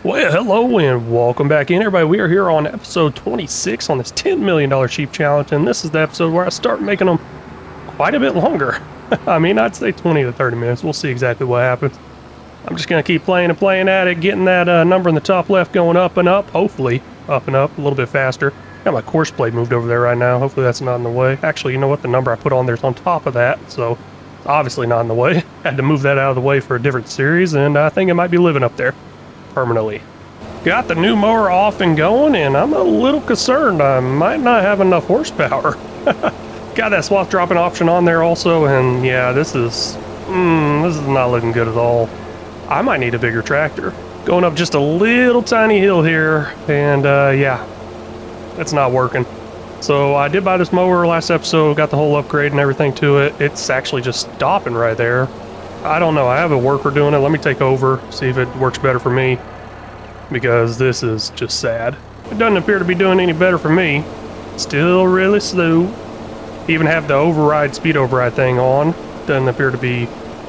Well, hello and welcome back in, everybody. We are here on episode 26 on this $10 million sheep challenge, and this is the episode where I start making them quite a bit longer. I mean, I'd say 20 to 30 minutes. We'll see exactly what happens. I'm just going to keep playing and playing at it, getting that number in the top left going up and up, hopefully up and up a little bit faster. Got my course blade moved over there right now. Hopefully that's not in the way. Actually, you know what? The number I put on there is on top of that, so it's obviously not in the way. Had to move that out of the way for a different series, and I think it might be living up there permanently. Got the new mower off and going, and I'm a little concerned I might not have enough horsepower. Got that swath dropping option on there also, and yeah, this is not looking good at all. I might need a bigger tractor. Going up just a little tiny hill here, and yeah, it's not working. So I did buy this mower last episode, got the whole upgrade and everything to it. It's actually just stopping right there. I don't know, I have a worker doing it. Let me take over, see if it works better for me, because this is just sad. It doesn't appear to be doing any better for me. Still really slow. Even have the speed override thing on. Doesn't appear to be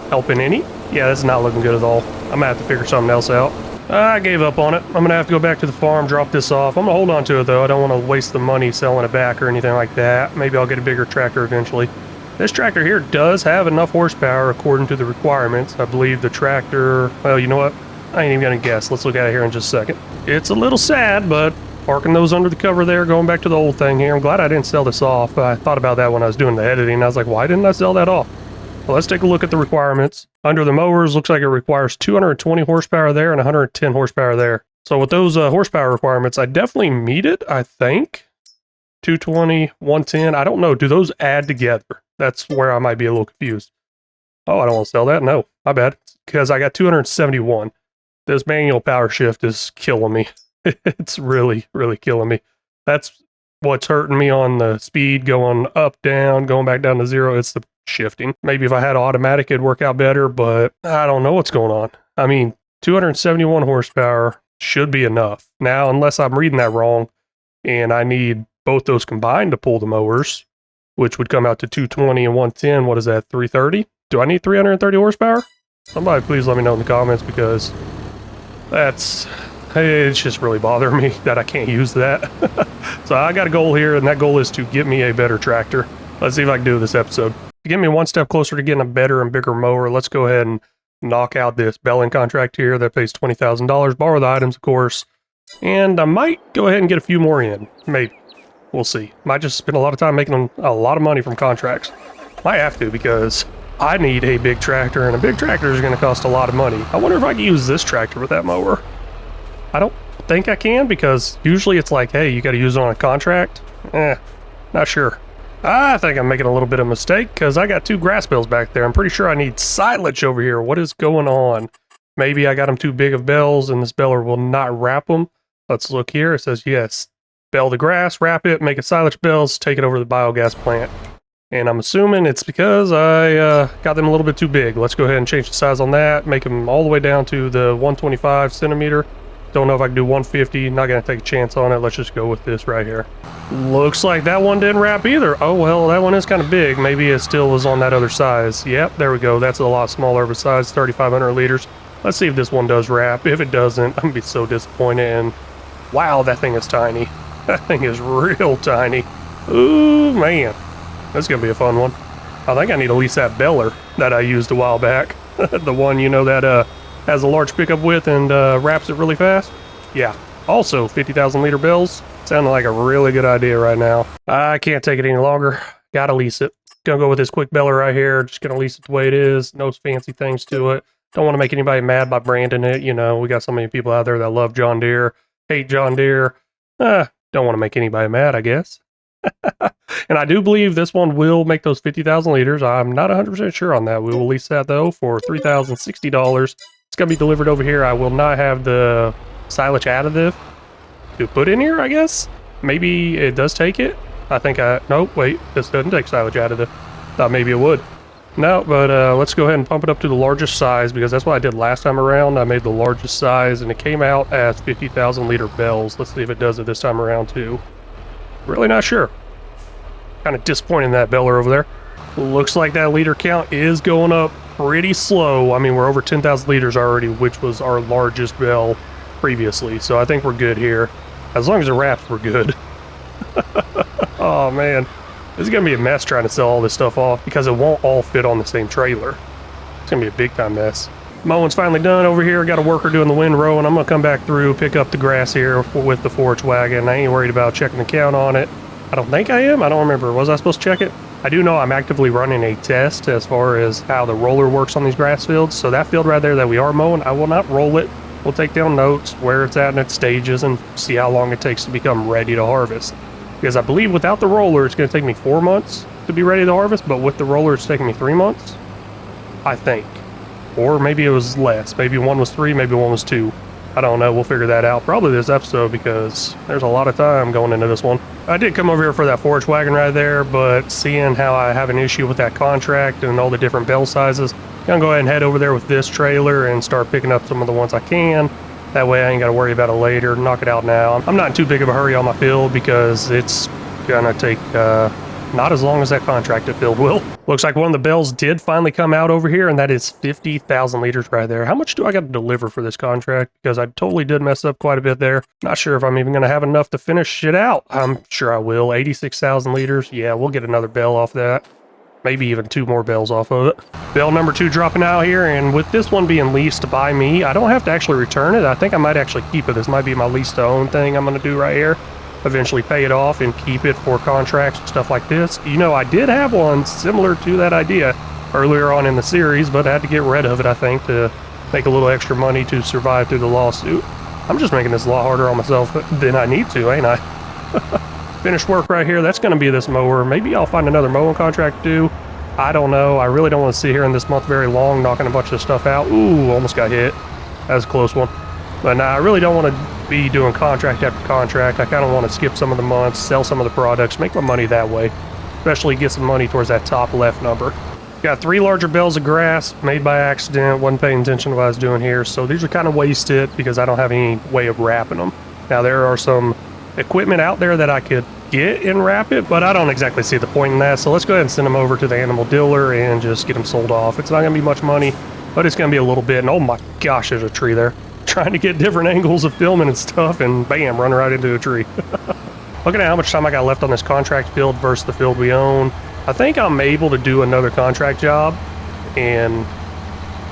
helping any. Yeah, this is not looking good at all. I'm gonna have to figure something else out. I gave up on it. I'm gonna have to go back to the farm, drop this off. I'm gonna hold on to it though. I don't want to waste the money selling it back or anything like that. Maybe I'll get a bigger tractor eventually. This tractor here does have enough horsepower according to the requirements. I believe the tractor, well, you know what? I ain't even gonna guess. Let's look at it here in just a second. It's a little sad, but parking those under the cover there, going back to the old thing here. I'm glad I didn't sell this off. I thought about that when I was doing the editing. I was like, why didn't I sell that off? Well, let's take a look at the requirements. Under the mowers, looks like it requires 220 horsepower there and 110 horsepower there. So with those horsepower requirements, I definitely meet it, I think. 220, 110, I don't know. Do those add together? That's where I might be a little confused. Oh, I don't want to sell that? No, my bad. Because I got 271. This manual power shift is killing me. It's really, really killing me. That's what's hurting me on the speed, going up, down, going back down to zero. It's the shifting. Maybe if I had automatic, it'd work out better, but I don't know what's going on. I mean, 271 horsepower should be enough. Now, unless I'm reading that wrong, and I need both those combined to pull the mowers, which would come out to 220 and 110. What is that, 330? Do I need 330 horsepower? Somebody please let me know in the comments, because it's just really bothering me that I can't use that. So I got a goal here, and that goal is to get me a better tractor. Let's see if I can do this episode. To get me one step closer to getting a better and bigger mower, let's go ahead and knock out this baling contract here that pays $20,000, borrow the items, of course, and I might go ahead and get a few more in. Maybe. We'll see. Might just spend a lot of time making a lot of money from contracts. Might have to, because I need a big tractor, and a big tractor is going to cost a lot of money. I wonder if I can use this tractor with that mower. I don't think I can, because usually it's like, hey, you got to use it on a contract. Not sure. I think I'm making a little bit of a mistake, because I got two grass bells back there. I'm pretty sure I need silage over here. What is going on? Maybe I got them too big of bells, and this beller will not wrap them. Let's look here. It says, yes, bell the grass, wrap it, make it silage bells, take it over to the biogas plant. And I'm assuming it's because I got them a little bit too big. Let's go ahead and change the size on that, make them all the way down to the 125 centimeter. Don't know if I can do 150, not going to take a chance on it. Let's just go with this right here. Looks like that one didn't wrap either. Oh, well, that one is kind of big. Maybe it still is on that other size. Yep, there we go. That's a lot smaller of a size, 3,500 liters. Let's see if this one does wrap. If it doesn't, I'm going to be so disappointed. And wow, that thing is tiny. That thing is real tiny. Ooh, man. That's going to be a fun one. I think I need to lease that beller that I used a while back. The one, you know, that has a large pickup width and wraps it really fast. Yeah. Also, 50,000 liter bells. Sounding like a really good idea right now. I can't take it any longer. Gotta lease it. Gonna go with this quick beller right here. Just gonna lease it the way it is. No fancy things to it. Don't want to make anybody mad by branding it. You know, we got so many people out there that love John Deere, hate John Deere. Don't want to make anybody mad, I guess. And I do believe this one will make those 50,000 liters. I'm not 100% sure on that. We will lease that though for $3,060. It's gonna be delivered over here. I will not have the silage additive to put in here, I guess. Maybe it does take it. Nope, wait, this doesn't take silage additive. Thought maybe it would. No, but let's go ahead and pump it up to the largest size, because that's what I did last time around. I made the largest size and it came out as 50,000 liter bells. Let's see if it does it this time around too. Really not sure. Kind of disappointing, that beller over there. Looks like that liter count is going up pretty slow. I mean, we're over 10,000 liters already, which was our largest bell. previously, so I think we're good here. As long as the wraps were good. Oh man, this is gonna be a mess trying to sell all this stuff off because it won't all fit on the same trailer. It's gonna be a big time mess. Mowing's finally done over here. Got a worker doing the windrow, and I'm gonna come back through, pick up the grass here with the forage wagon. I ain't worried about checking the count on it. I don't think I am. I don't remember. Was I supposed to check it? I do know I'm actively running a test as far as how the roller works on these grass fields. So that field right there that we are mowing, I will not roll it. We'll take down notes where it's at in its stages and see how long it takes to become ready to harvest. Because I believe without the roller, it's going to take me 4 months to be ready to harvest, but with the roller, it's taking me 3 months, I think. Or maybe it was less. Maybe one was 3, maybe one was 2. I don't know. We'll figure that out probably this episode because there's a lot of time going into this one. I did come over here for that forage wagon right there, but seeing how I have an issue with that contract and all the different bale sizes, I'm going to go ahead and head over there with this trailer and start picking up some of the ones I can. That way I ain't got to worry about it later. Knock it out now. I'm not in too big of a hurry on my field because it's going to take not as long as that contracted field will. Looks like one of the bales did finally come out over here, and that is 50,000 liters right there. How much do I got to deliver for this contract? Because I totally did mess up quite a bit there. Not sure if I'm even going to have enough to finish it out. I'm sure I will. 86,000 liters. Yeah, we'll get another bale off that. Maybe even 2 more bales off of it. Bale number 2 dropping out here, and with this one being leased by me, I don't have to actually return it. I think I might actually keep it. This might be my lease to own thing I'm going to do right here. Eventually pay it off and keep it for contracts and stuff like this. You know, I did have one similar to that idea earlier on in the series, but I had to get rid of it, I think, to make a little extra money to survive through the lawsuit. I'm just making this a lot harder on myself than I need to, ain't I? Finished work right here. That's going to be this mower. Maybe I'll find another mowing contract to do. I don't know. I really don't want to sit here in this month very long knocking a bunch of stuff out. Ooh, almost got hit. That was a close one. But nah, I really don't want to be doing contract after contract. I kind of want to skip some of the months, sell some of the products, make my money that way, especially get some money towards that top left number. Got 3 larger bales of grass made by accident. Wasn't paying attention to what I was doing here, so these are kind of wasted because I don't have any way of wrapping them. Now there are some equipment out there that I could get and wrap it, but I don't exactly see the point in that, so let's go ahead and send them over to the animal dealer and just get them sold off. It's not going to be much money, but it's going to be a little bit, and oh my gosh, there's a tree there. Trying to get different angles of filming and stuff, and bam, run right into a tree. Looking at how much time I got left on this contract field versus the field we own, I think I'm able to do another contract job and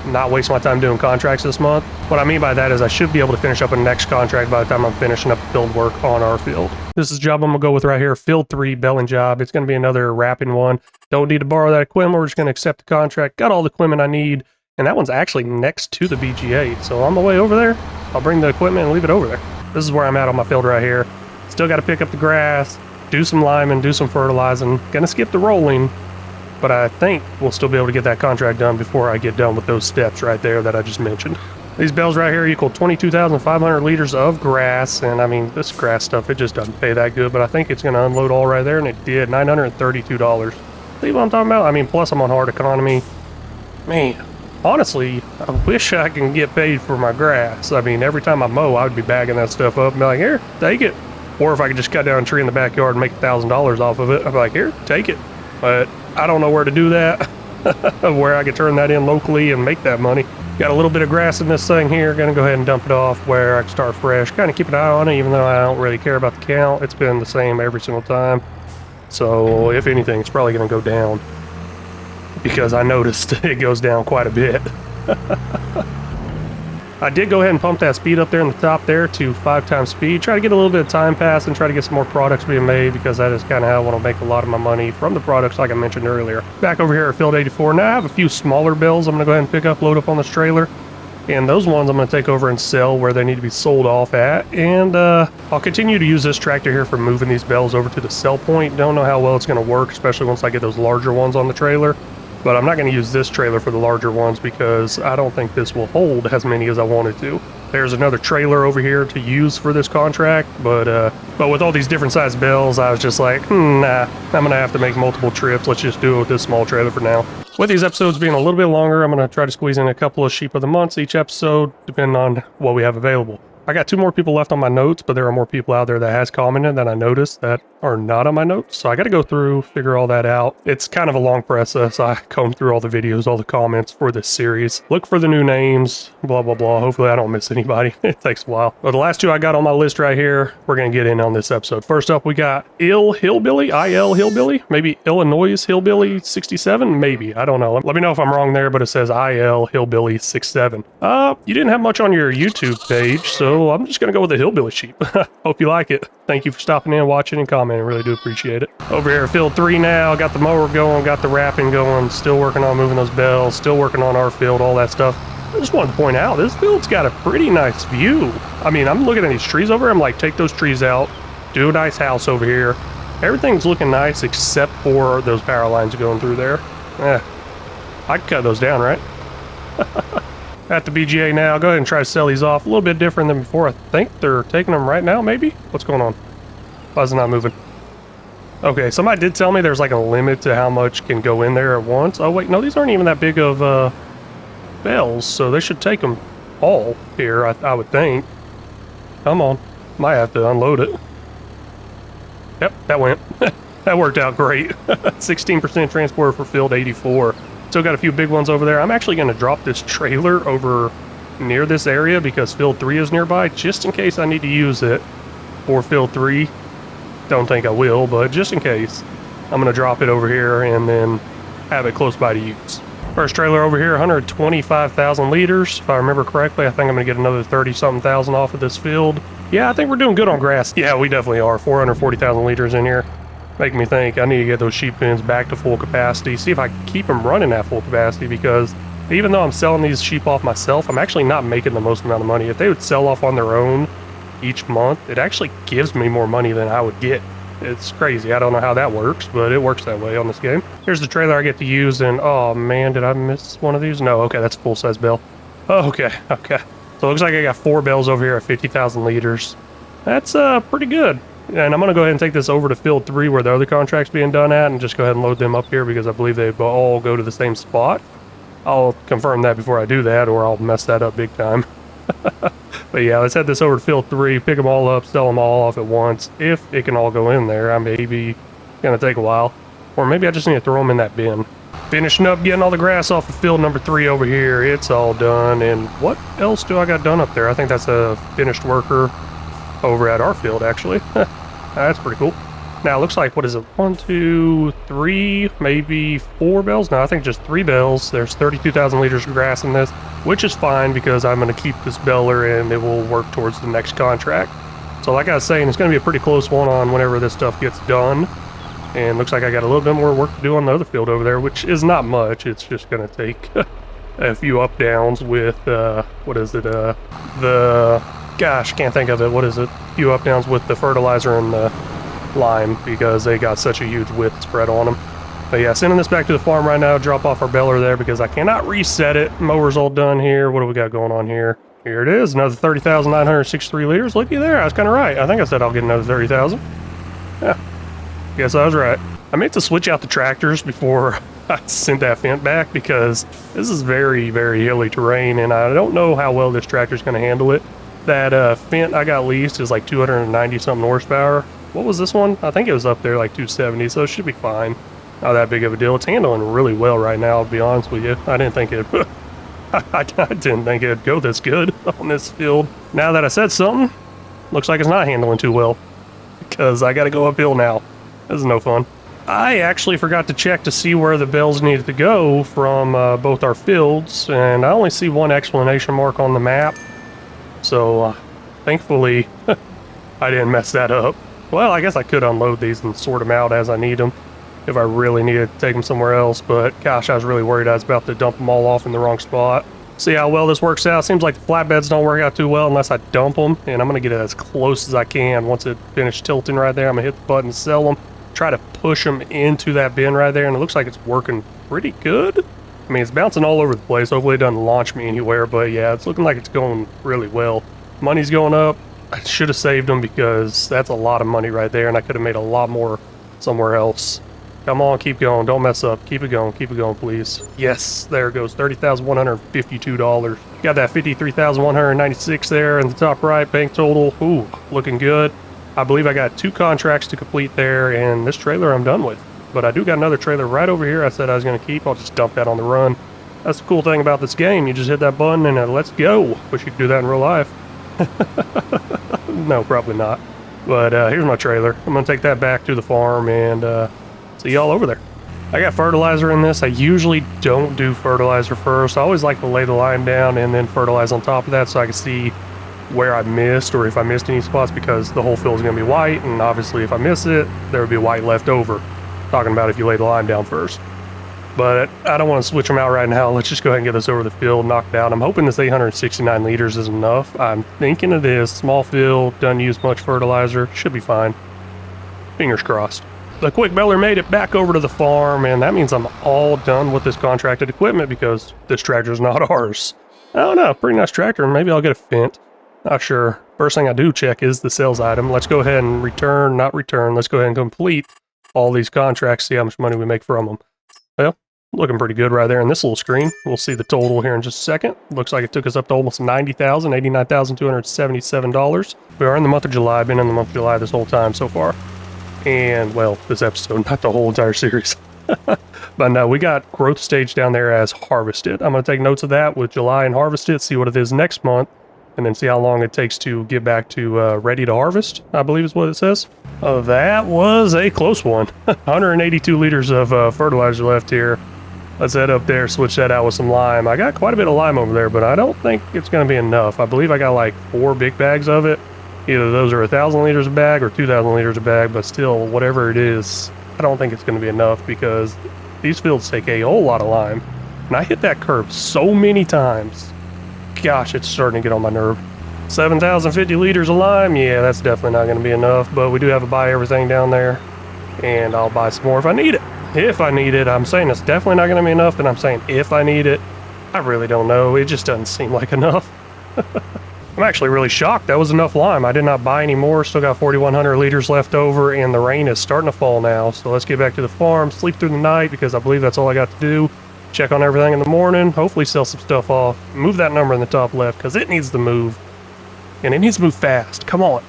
not waste my time doing contracts this month. What I mean by that is I should be able to finish up a next contract by the time I'm finishing up field work on our field. This is the job I'm gonna go with right here, field 3 baling job. It's gonna be another wrapping one. Don't need to borrow that equipment. We're just gonna accept the contract. Got all the equipment I need. And that one's actually next to the BG8. So on the way over there, I'll bring the equipment and leave it over there. This is where I'm at on my field right here. Still got to pick up the grass, do some liming, do some fertilizing. Gonna skip the rolling, but I think we'll still be able to get that contract done before I get done with those steps right there that I just mentioned. These bales right here equal 22,500 liters of grass. And I mean, this grass stuff, it just doesn't pay that good, but I think it's gonna unload all right there, and it did. $932. See what I'm talking about? I mean, plus I'm on hard economy. Man. Honestly, I wish I can get paid for my grass. I mean, every time I mow, I would be bagging that stuff up and be like, here, take it. Or if I could just cut down a tree in the backyard and make $1,000 off of it, I'd be like, here, take it. But I don't know where to do that, where I could turn that in locally and make that money. Got a little bit of grass in this thing here. Gonna go ahead and dump it off where I can start fresh. Kind of keep an eye on it, even though I don't really care about the count. It's been the same every single time. So if anything, it's probably gonna go down, because I noticed it goes down quite a bit. I did go ahead and pump that speed up there in the top there to 5 times speed. Try to get a little bit of time pass and try to get some more products being made, because that is kind of how I want to make a lot of my money from the products like I mentioned earlier. Back over here at field 84. Now I have a few smaller bales I'm going to go ahead and pick up, load up on this trailer. And those ones I'm going to take over and sell where they need to be sold off at. And I'll continue to use this tractor here for moving these bales over to the sell point. Don't know how well it's going to work, especially once I get those larger ones on the trailer. But I'm not going to use this trailer for the larger ones because I don't think this will hold as many as I wanted to. There's another trailer over here to use for this contract, but with all these different size bales, I was just like, nah, I'm going to have to make multiple trips. Let's just do it with this small trailer for now. With these episodes being a little bit longer, I'm going to try to squeeze in a couple of sheep of the months each episode, depending on what we have available. I got 2 more people left on my notes, but there are more people out there that has commented that I noticed that are not on my notes. So I got to go through, figure all that out. It's kind of a long process. I comb through all the videos, all the comments for this series. Look for the new names, blah, blah, blah. Hopefully I don't miss anybody. It takes a while. But the last 2 I got on my list right here, we're going to get in on this episode. First up, we got Hillbilly, IL Hillbilly, maybe Illinois Hillbilly 67, maybe. I don't know. Let me know if I'm wrong there, but it says IL Hillbilly 67. You didn't have much on your YouTube page, so I'm just going to go with the hillbilly sheep. Hope you like it. Thank you for stopping in, watching, and commenting. Really do appreciate it. Over here at field 3 now. Got the mower going, got the wrapping going. Still working on moving those bells. Still working on our field, all that stuff. I just wanted to point out, this field's got a pretty nice view. I mean, I'm looking at these trees over here. I'm like, take those trees out. Do a nice house over here. Everything's looking nice except for those power lines going through there. I could cut those down, right? At the BGA now, go ahead and try to sell these off. A little bit different than before. I think they're taking them right now, maybe? What's going on? Why is it not moving? Okay, somebody did tell me there's like a limit to how much can go in there at once. Oh wait, no, these aren't even that big of bells, so they should take them all here, I would think. Come on. Might have to unload it. Yep, that went. That worked out great. 16% transport for field 84. Still got a few big ones over there. I'm actually going to drop this trailer over near this area because field 3 is nearby, just in case I need to use it for field 3. Don't think I will, but just in case, I'm going to drop it over here and then have it close by to use. First trailer over here, 125,000 liters. If I remember correctly, I think I'm going to get another 30-something thousand off of this field. Yeah, I think we're doing good on grass. Yeah, we definitely are. 440,000 liters in here. Making me think I need to get those sheep pens back to full capacity. See if I can keep them running at full capacity, because even though I'm selling these sheep off myself, I'm actually not making the most amount of money. If they would sell off on their own each month, it actually gives me more money than I would get. It's crazy. I don't know how that works, but it works that way on this game. Here's the trailer I get to use, and oh man, did I miss one of these? No, okay, that's a full-size bell. Oh, okay. So it looks like I got 4 bells over here at 50,000 liters. That's pretty good. And I'm going to go ahead and take this over to field 3 where the other contract's being done at, and just go ahead and load them up here because I believe they all go to the same spot. I'll confirm that before I do that, or I'll mess that up big time. But yeah, let's head this over to field 3, pick them all up, sell them all off at once. If it can all go in there, I may be going to take a while. Or maybe I just need to throw them in that bin. Finishing up getting all the grass off of field number 3 over here. It's all done. And what else do I got done up there? I think that's a finished worker over at our field, actually. That's pretty cool. Now, it looks like, what is it? 1, 2, 3, maybe 4 bells? No, I think just 3 bells. There's 32,000 liters of grass in this, which is fine because I'm going to keep this beller and it will work towards the next contract. So like I was saying, it's going to be a pretty close one on whenever this stuff gets done. And looks like I got a little bit more work to do on the other field over there, which is not much. It's just going to take a few up-downs with, what is it? Gosh, can't think of it. What is it? A few up-downs with the fertilizer and the lime because they got such a huge width spread on them. But yeah, sending this back to the farm right now, drop off our beller there because I cannot reset it. Mower's all done here. What do we got going on here? Here it is, another 30,963 liters. Looky there, I was kind of right. I think I said I'll get another 30,000. Yeah, guess I was right. I meant to switch out the tractors before I sent that Fent back because this is very, very hilly terrain and I don't know how well this tractor's going to handle it. That Fent I got leased is like 290 something horsepower. What was this one? I think it was up there like 270, so it should be fine. Not that big of a deal. It's handling really well right now, I'll be honest with you. I didn't think it I didn't think it'd go this good on this field. Now that I said something, looks like it's not handling too well because I got to go uphill now. This is no fun. I actually forgot to check to see where the bells needed to go from both our fields, and I only see one explanation mark on the map. So, thankfully, I didn't mess that up. Well, I guess I could unload these and sort them out as I need them if I really needed to take them somewhere else, but gosh, I was really worried I was about to dump them all off in the wrong spot. See how well this works out. Seems like the flatbeds don't work out too well unless I dump them, and I'm going to get it as close as I can. Once it finishes tilting right there, I'm going to hit the button and sell them. Try to push them into that bin right there, and it looks like it's working pretty good. I mean, it's bouncing all over the place. Hopefully it doesn't launch me anywhere, but yeah, it's looking like it's going really well. Money's going up. I should have saved them because that's a lot of money right there, and I could have made a lot more somewhere else. Come on, keep going. Don't mess up. Keep it going, please. Yes, there it goes. $30,152. Got that 53,196 there in the top right. Bank total. Ooh, looking good. I believe I got 2 contracts to complete there, and this trailer I'm done with. But I do got another trailer right over here I said I was going to keep. I'll just dump that on the run. That's the cool thing about this game. You just hit that button and let's go. Wish you could do that in real life. No, probably not. But here's my trailer. I'm going to take that back to the farm and see y'all over there. I got fertilizer in this. I usually don't do fertilizer first. I always like to lay the line down and then fertilize on top of that so I can see where I missed or if I missed any spots, because the whole field is going to be white, and obviously if I miss it, there would be white left over. Talking about if you lay the line down first. But I don't want to switch them out right now. Let's just go ahead and get this over the field, knock it out. I'm hoping this 869 liters is enough. I'm thinking it is. Small field, doesn't use much fertilizer. Should be fine. Fingers crossed. The quick baler made it back over to the farm, and that means I'm all done with this contracted equipment because this tractor is not ours. I don't know, pretty nice tractor. Maybe I'll get a Fendt. Not sure. First thing I do check is the sales item. Let's go ahead and return, not return. Let's go ahead and complete all these contracts, see how much money we make from them. Well, looking pretty good right there in this little screen. We'll see the total here in just a second. Looks like it took us up to almost $90,000, $89,277. We are in the month of July, been in the month of July this whole time so far. And, well, this episode, not the whole entire series. But no, we got growth stage down there as harvested. I'm going to take notes of that with July and harvested, see what it is next month, and then see how long it takes to get back to ready to harvest, I believe is what it says. Oh, that was a close one. 182 liters of fertilizer left here. Let's head up there, switch that out with some lime. I got quite a bit of lime over there, but I don't think it's going to be enough. I believe I got like 4 big bags of it. Either those are 1,000 liters a bag or 2,000 liters a bag, but still, whatever it is, I don't think it's going to be enough because these fields take a whole lot of lime. And I hit that curve so many times. Gosh, it's starting to get on my nerve. 7,050 liters of lime, yeah, that's definitely not going to be enough, but we do have to buy everything down there, and I'll buy some more if I need it. If I need it. I'm saying it's definitely not going to be enough, and I'm saying if I need it. I really don't know. It just doesn't seem like enough. I'm actually really shocked that was enough lime. I did not buy any more. Still got 4,100 liters left over, and the rain is starting to fall now. So let's get back to the farm, sleep through the night, because I believe that's all I got to do. Check on everything in the morning, hopefully sell some stuff off. Move that number in the top left, because it needs to move. And it needs to move fast. Come on.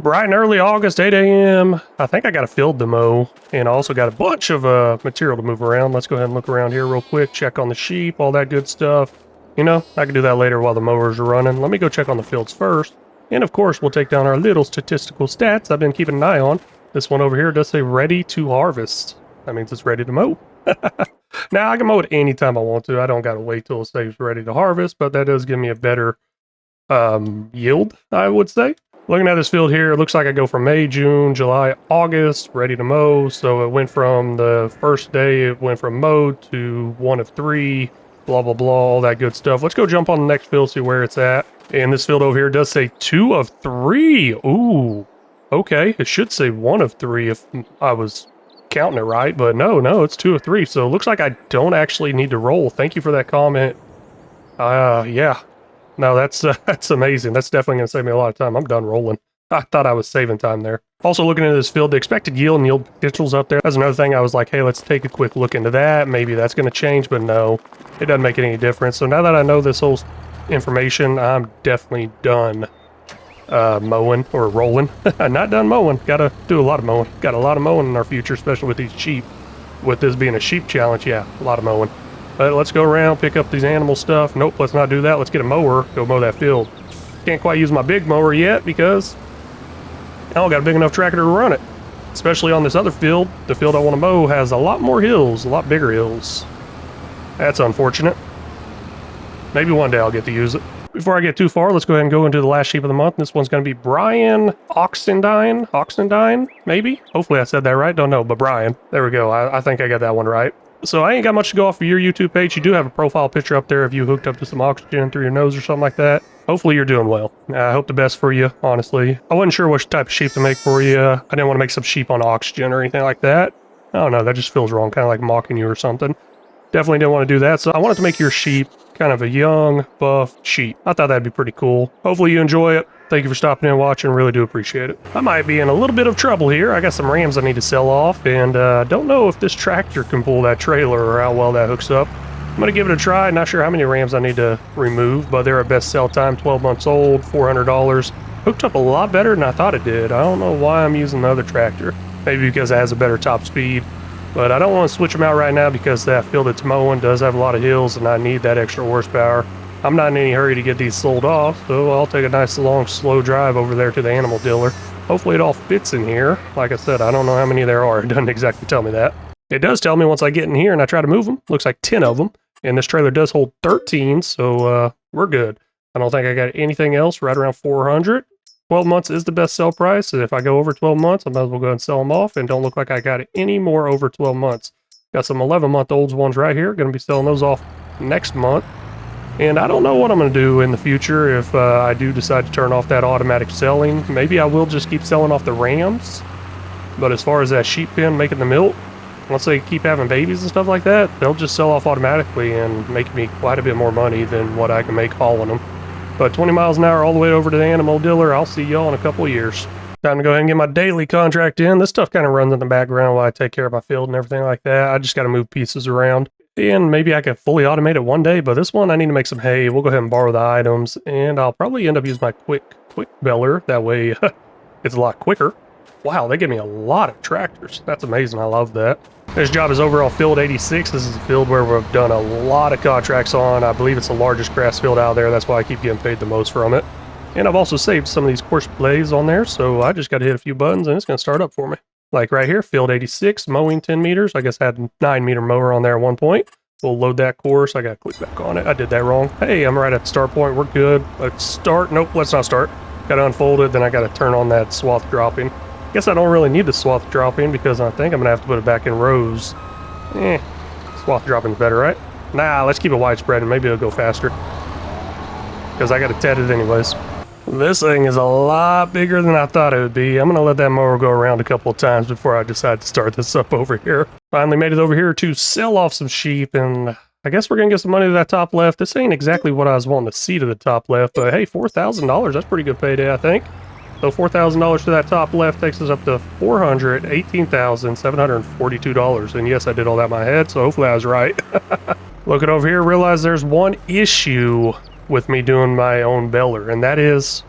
Bright and early August, 8 a.m. I think I got a field to mow, and I also got a bunch of material to move around. Let's go ahead and look around here real quick, check on the sheep, all that good stuff. You know, I can do that later while the mowers are running. Let me go check on the fields first. And of course, we'll take down our little statistical stats I've been keeping an eye on. This one over here does say ready to harvest. That means it's ready to mow. Now, I can mow it anytime I want to. I don't got to wait till it stays ready to harvest, but that does give me a better yield, I would say. Looking at this field here, it looks like I go from May, June, July, August, ready to mow. So it went from the first day, it went from mowed to 1 of 3, blah, blah, blah, all that good stuff. Let's go jump on the next field, see where it's at. And this field over here does say 2 of 3. Ooh, okay. It should say 1 of 3 if I was counting it right, but no, it's 2 of 3. So it looks like I don't actually need to roll. Thank you for that comment. Yeah. No, that's amazing. That's definitely going to save me a lot of time. I'm done rolling. I thought I was saving time there. Also looking into this field, the expected yield and yield potential's up there. That's another thing I was like, hey, let's take a quick look into that. Maybe that's going to change, but no, it doesn't make any difference. So now that I know this whole information, I'm definitely done mowing or rolling. Not done mowing. Got to do a lot of mowing. Got a lot of mowing in our future, especially with these sheep. With this being a sheep challenge, yeah, a lot of mowing. But let's go around, pick up these animal stuff. Nope, let's not do that. Let's get a mower, go mow that field. Can't quite use my big mower yet because I don't got a big enough tractor to run it. Especially on this other field. The field I want to mow has a lot more hills, a lot bigger hills. That's unfortunate. Maybe one day I'll get to use it. Before I get too far, let's go ahead and go into the last sheep of the month. This one's going to be Brian Oxendine, maybe? Hopefully I said that right. Don't know, but Brian. There we go. I think I got that one right. So I ain't got much to go off of your YouTube page. You do have a profile picture up there if you hooked up to some oxygen through your nose or something like that. Hopefully you're doing well. I hope the best for you, honestly. I wasn't sure which type of sheep to make for you. I didn't want to make some sheep on oxygen or anything like that. I don't know, that just feels wrong, kind of like mocking you or something. Definitely didn't want to do that, so I wanted to make your sheep kind of a young, buff sheep. I thought that'd be pretty cool. Hopefully you enjoy it. Thank you for stopping in and watching. Really do appreciate it. I might be in a little bit of trouble here. I got some rams I need to sell off, and don't know if this tractor can pull that trailer or how well that hooks up. I'm going to give it a try. Not sure how many rams I need to remove, but they're at best sell time, 12 months old, $400. Hooked up a lot better than I thought it did. I don't know why I'm using the other tractor. Maybe because it has a better top speed. But I don't want to switch them out right now because that field it's mowing does have a lot of hills and I need that extra horsepower. I'm not in any hurry to get these sold off, so I'll take a nice long slow drive over there to the animal dealer. Hopefully it all fits in here. Like I said, I don't know how many there are. It doesn't exactly tell me that. It does tell me once I get in here and I try to move them. Looks like 10 of them. And this trailer does hold 13, so we're good. I don't think I got anything else right around 400. 12 months is the best sell price, and if I go over 12 months, I might as well go ahead and sell them off, and don't look like I got any more over 12 months. Got some 11-month-olds ones right here, going to be selling those off next month. And I don't know what I'm going to do in the future if I do decide to turn off that automatic selling. Maybe I will just keep selling off the rams, but as far as that sheep pen making the milk, once they keep having babies and stuff like that, they'll just sell off automatically and make me quite a bit more money than what I can make hauling them. But 20 miles an hour all the way over to the animal dealer. I'll see y'all in a couple of years. Time to go ahead and get my daily contract in. This stuff kind of runs in the background while I take care of my field and everything like that. I just got to move pieces around. And maybe I could fully automate it one day, but this one I need to make some hay. We'll go ahead and borrow the items, and I'll probably end up using my quick beller. That way it's a lot quicker. Wow, they give me a lot of tractors. That's amazing. I love that. This job is overall field 86. This is a field where we've done a lot of contracts on. I believe it's the largest grass field out there. That's why I keep getting paid the most from it. And I've also saved some of these course plays on there, so I just got to hit a few buttons and it's going to start up for me. Like right here, field 86, mowing 10 meters. I guess I had a 9-meter mower on there at one point. We'll load that course. I got to click back on it. I did that wrong. Hey, I'm right at the start point. We're good. Let's start. Nope, let's not start. Got to unfold it, then I got to turn on that swath dropping. Guess I don't really need the swath dropping because I think I'm gonna have to put it back in rows. Swath dropping's better, right? Nah, let's keep it widespread and maybe it'll go faster. Because I gotta tet it anyways. This thing is a lot bigger than I thought it would be. I'm gonna let that mower go around a couple of times before I decide to start this up over here. Finally made it over here to sell off some sheep, and I guess we're gonna get some money to that top left. This ain't exactly what I was wanting to see to the top left, but hey, $4,000, that's pretty good payday, I think. So $4,000 to that top left takes us up to $418,742. And yes, I did all that in my head, so hopefully I was right. Looking over here, realize there's one issue with me doing my own beller, and that is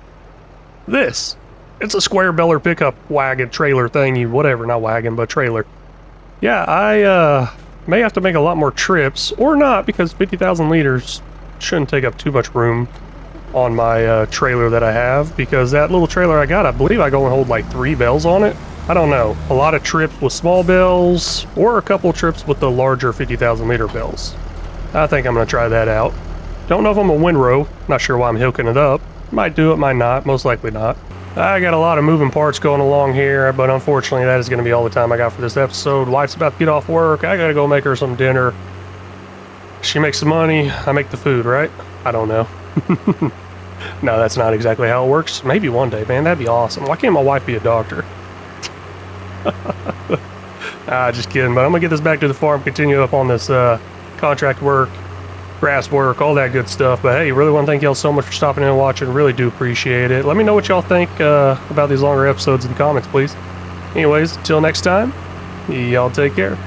this. It's a square beller pickup wagon, trailer thingy, whatever, not wagon, but trailer. Yeah, I may have to make a lot more trips, or not, because 50,000 liters shouldn't take up too much room on my trailer that I have, because that little trailer I got, I believe I go and hold like 3 bells on it. I don't know. A lot of trips with small bells, or a couple trips with the larger 50,000 liter bells. I think I'm going to try that out. Don't know if I'm a windrow. Not sure why I'm hooking it up. Might do it, might not. Most likely not. I got a lot of moving parts going along here, but unfortunately that is going to be all the time I got for this episode. Wife's about to get off work. I got to go make her some dinner. She makes the money. I make the food, right? I don't know. No, that's not exactly how it works. Maybe one day, man. That'd be awesome. Why can't my wife be a doctor? Just kidding. But I'm going to get this back to the farm, continue up on this contract work, grass work, all that good stuff. But hey, really want to thank y'all so much for stopping in and watching. Really do appreciate it. Let me know what y'all think about these longer episodes in the comments, please. Anyways, until next time, y'all take care.